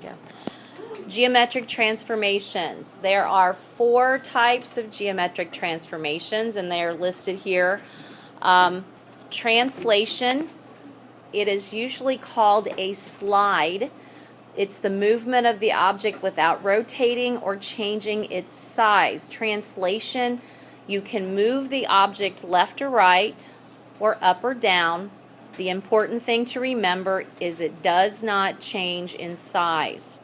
we go. Geometric transformations. There are 4 types of geometric transformations, and they are listed here. Translation. It is usually called a slide. It's the movement of the object without rotating or changing its size. Translation, you can move the object left or right or up or down. The important thing to remember is it does not change in size.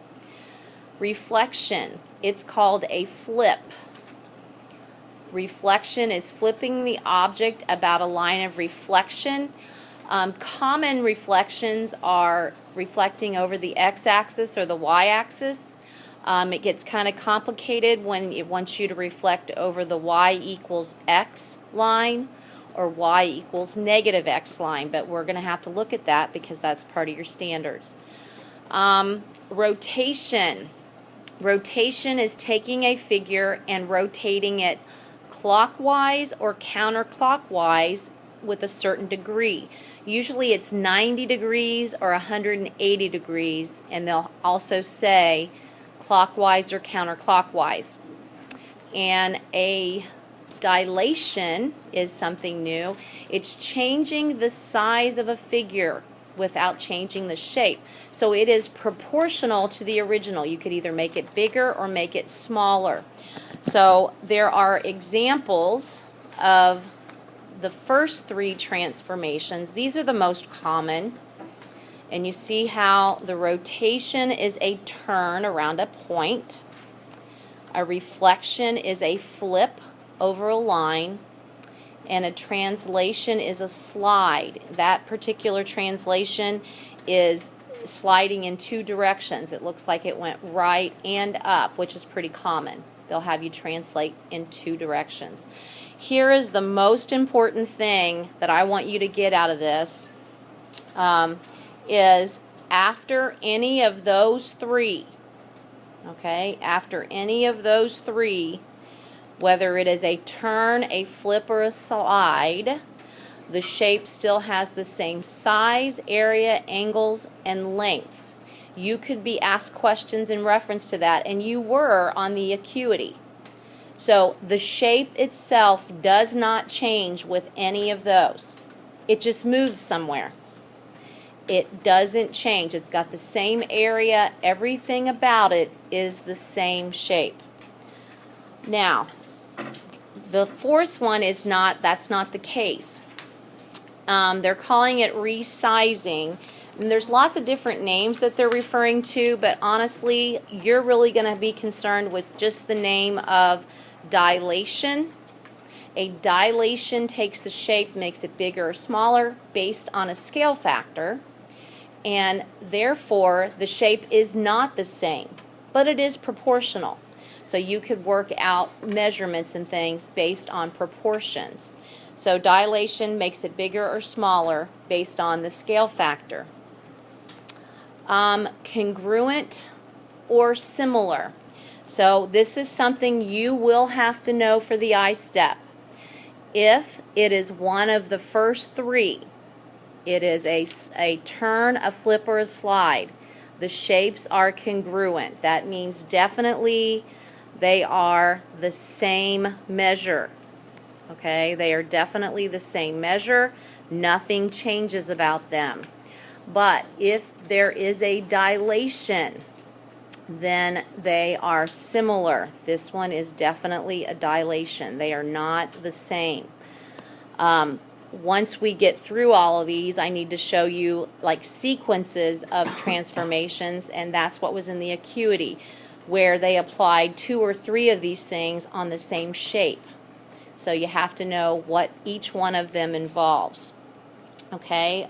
Reflection, it's called a flip. Reflection is flipping the object about a line of reflection. Common reflections are reflecting over the x-axis or the y-axis. It gets kind of complicated when it wants you to reflect over the y equals x line or y equals negative x line, but we're going to have to look at that because that's part of your standards. Rotation. Rotation is taking a figure and rotating it clockwise or counterclockwise with a certain degree. Usually it's 90 degrees or 180 degrees, and they'll also say clockwise or counterclockwise. And a dilation is something new. It's changing the size of a figure without changing the shape. So it is proportional to the original. You could either make it bigger or make it smaller. So there are examples of the first 3 transformations. These are the most common. And you see how the rotation is a turn around a point. A reflection is a flip over a line. And a translation is a slide. That particular translation is sliding in 2 directions. It looks like it went right and up, which is pretty common. They'll have you translate in 2 directions. Here is the most important thing that I want you to get out of this, is after any of those 3, okay, after any of those 3, whether it is a turn, a flip, or a slide, the shape still has the same size, area, angles, and lengths. You could be asked questions in reference to that, and you were on the acuity. So the shape itself does not change with any of those. It just moves somewhere. It doesn't change. It's got the same area. Everything about it is the same shape. Now, the 4th one is not, that's not the case. They're calling it resizing. And there's lots of different names that they're referring to, but honestly, you're really going to be concerned with just the name of dilation. A dilation takes the shape, makes it bigger or smaller based on a scale factor, and therefore the shape is not the same, but it is proportional. So you could work out measurements and things based on proportions. So dilation makes it bigger or smaller based on the scale factor. Congruent or similar. So this is something you will have to know for the I-step. If it is one of the first 3, it is a turn, a flip, or a slide, the shapes are congruent. That means definitely they are the same measure. Okay, they are definitely the same measure. Nothing changes about them. But if there is a dilation, then they are similar. This one is definitely a dilation. They are not the same. Once we get through all of these, I need to show you like sequences of transformations, and that's what was in the acuity, where they applied 2 or 3 of these things on the same shape. So you have to know what each one of them involves. Okay,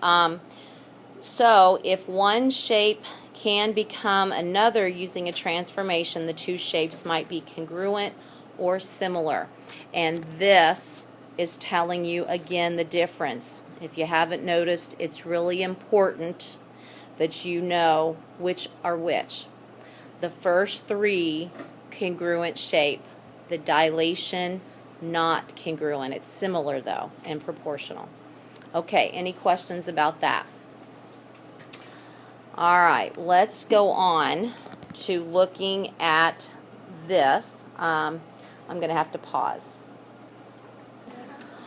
so if one shape can become another using a transformation, the 2 shapes might be congruent or similar. And this is telling you again the difference. If you haven't noticed, it's really important that you know which are which. The first 3, congruent shape. The dilation, not congruent. It's similar though and proportional. Okay, any questions about that? All right, let's go on to looking at this. I'm going to have to pause.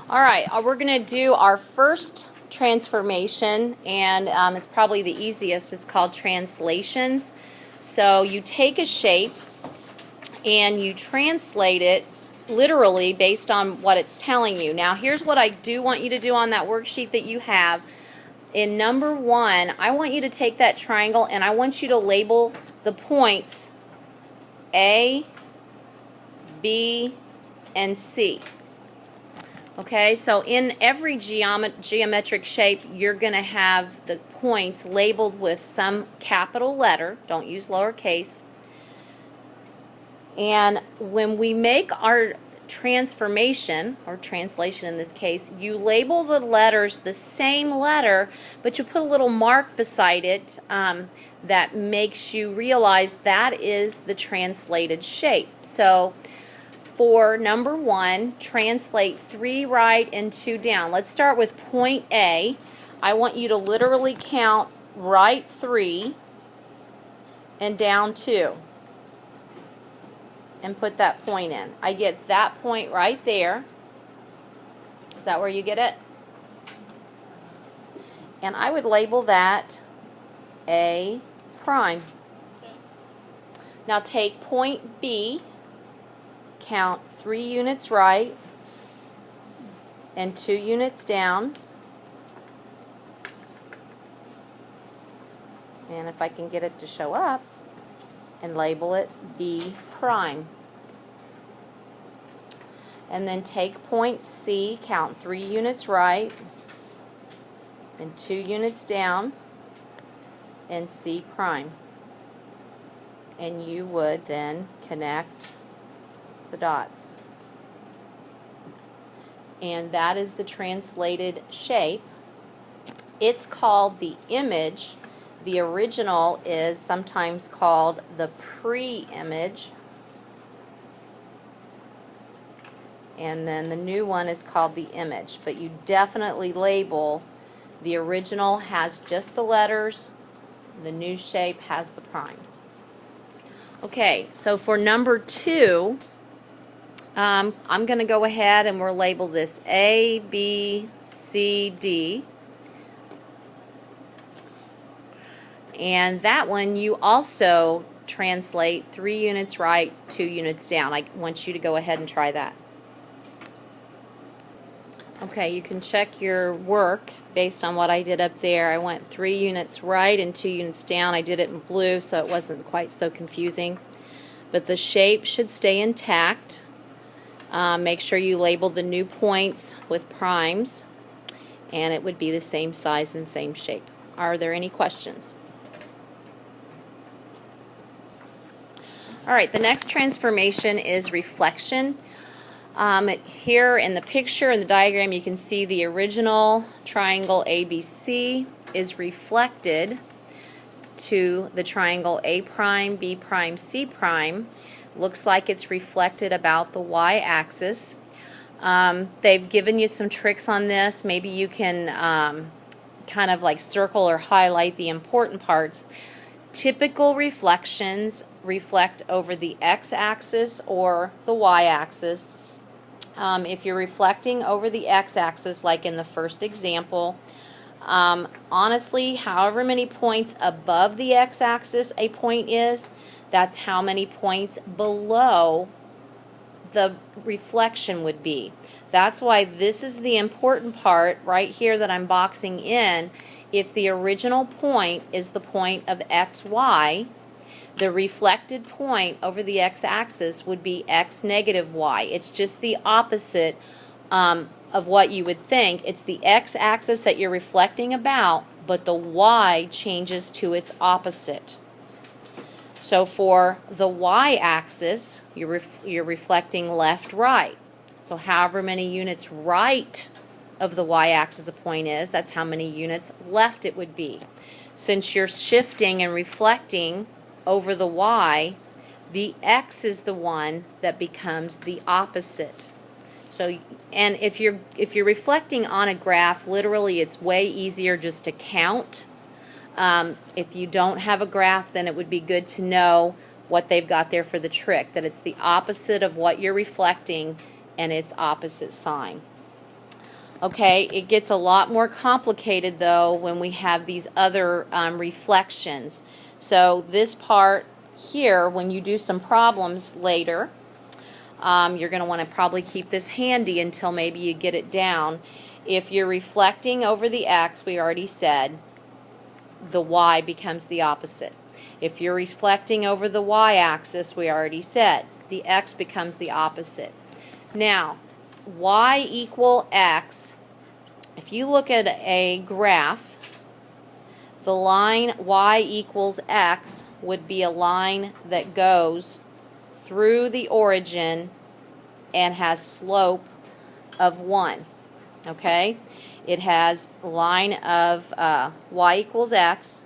All right, we're going to do our first transformation, and it's probably the easiest. It's called translations. So you take a shape and you translate it literally based on what it's telling you. Now, here's what I do want you to do on that worksheet that you have. In number 1, I want you to take that triangle and I want you to label the points A, B, and C. Okay, so in every geometric shape, you're going to have the points labeled with some capital letter. Don't use lowercase. And when we make our transformation, or translation in this case, you label the letters the same letter, but you put a little mark beside it that makes you realize that is the translated shape. So for number 1, translate 3 right and 2 down. Let's start with point A. I want you to literally count right 3 and down 2 and put that point in. I get that point right there. Is that where you get it? And I would label that A prime. Now take point B, count 3 units right and 2 units down. And if I can get it to show up, and label it B prime. And then take point C, count 3 units right and 2 units down, and C prime. And you would then connect the dots. And that is the translated shape. It's called the image. The original is sometimes called the pre-image. And then the new one is called the image. But you definitely label the original has just the letters, the new shape has the primes. Okay, so for number 2, I'm going to go ahead and we'll label this A, B, C, D. And that one you also translate 3 units right, 2 units down. I want you to go ahead and try that. Okay, you can check your work based on what I did up there. I went 3 units right and 2 units down. I did it in blue so it wasn't quite so confusing. But the shape should stay intact. Make sure you label the new points with primes, and it would be the same size and same shape. Are there any questions? All right, the next transformation is reflection. Here in the picture, in the diagram, you can see the original triangle ABC is reflected to the triangle A prime, B prime, C prime. Looks like it's reflected about the y-axis. They've given you some tricks on this. Maybe you can kind of like circle or highlight the important parts. Typical reflections reflect over the x-axis or the y-axis. If you're reflecting over the x-axis, like in the first example, honestly, however many points above the x-axis a point is, that's how many points below the reflection would be. That's why this is the important part right here that I'm boxing in. If the original point is the point of xy, the reflected point over the x-axis would be x negative y. It's just the opposite of what you would think. It's the x-axis that you're reflecting about, but the y changes to its opposite. So for the y-axis, you're reflecting left-right. So however many units right of the y-axis a point is, that's how many units left it would be. Since you're shifting and reflecting over the y, the x is the one that becomes the opposite. So, and if you're reflecting on a graph, literally it's way easier just to count If you don't have a graph, then it would be good to know what they've got there for the trick, that it's the opposite of what you're reflecting and its opposite sign. Okay, it gets a lot more complicated though when we have these other reflections. So this part here, when you do some problems later, you're going to want to probably keep this handy until maybe you get it down. If you're reflecting over the x, we already said, the y becomes the opposite. If you're reflecting over the y-axis, we already said, the x becomes the opposite. Now, y equal x, if you look at a graph, the line y equals x would be a line that goes through the origin and has slope of 1. Okay? It has a line of y equals x.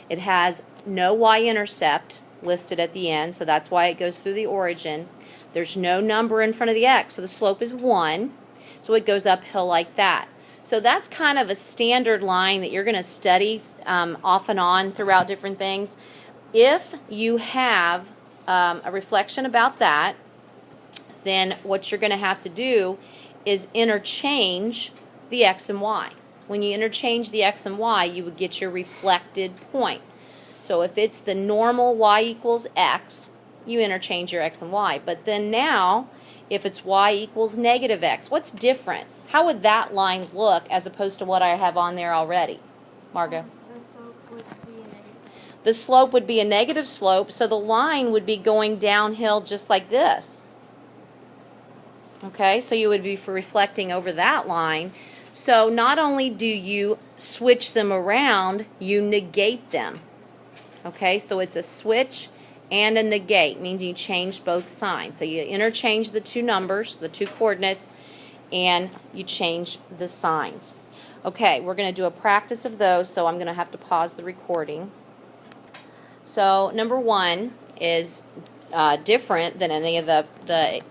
It has no y-intercept listed at the end, so that's why it goes through the origin. There's no number in front of the x, so the slope is 1. So it goes uphill like that. So that's kind of a standard line that you're going to study off and on throughout different things. If you have a reflection about that, then what you're going to have to do is interchange the x and y. When you interchange the x and y, you would get your reflected point. So if it's the normal y equals x, you interchange your x and y. But then now, if it's y equals negative x, what's different? How would that line look as opposed to what I have on there already? Margo? The slope would be a negative. The slope would be a negative slope, so the line would be going downhill just like this. Okay, so you would be reflecting over that line. So not only do you switch them around, you negate them. Okay, so it's a switch and a negate, means you change both signs. So you interchange the two numbers, the two coordinates, and you change the signs. Okay, we're going to do a practice of those, so I'm going to have to pause the recording. So number 1 is different than any of the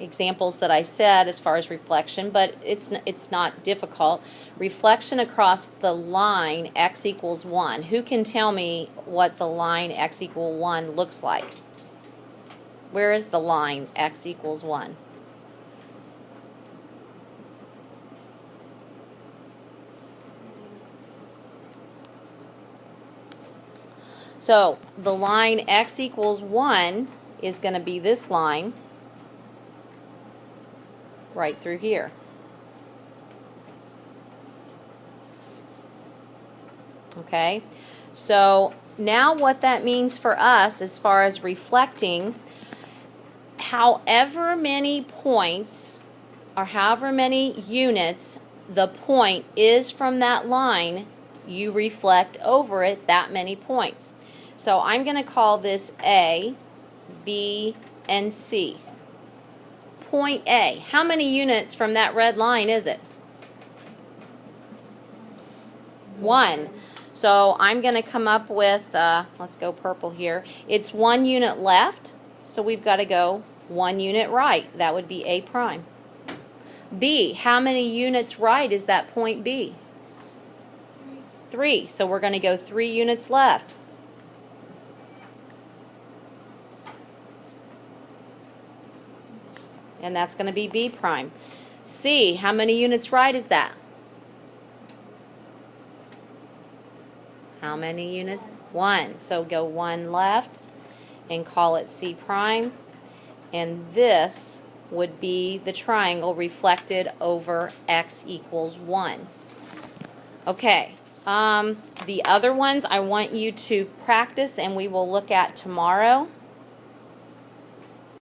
examples that I said as far as reflection, but it's not difficult. Reflection across the line x equals 1. Who can tell me what the line x equals 1 looks like? Where is the line x equals 1? So the line x equals 1 is going to be this line right through here. Okay, so now what that means for us as far as reflecting, however many points or however many units the point is from that line, you reflect over it that many points. So I'm going to call this A, B, and C. Point A. How many units from that red line is it? 1. So I'm going to come up with, let's go purple here. It's 1 unit left, so we've got to go 1 unit right. That would be A prime. B. How many units right is that point B? 3. So we're going to go 3 units left. And that's going to be B prime. C, how many units right is that? How many units? 1. So go 1 left and call it C prime. And this would be the triangle reflected over x equals 1. Okay, the other ones I want you to practice and we will look at tomorrow.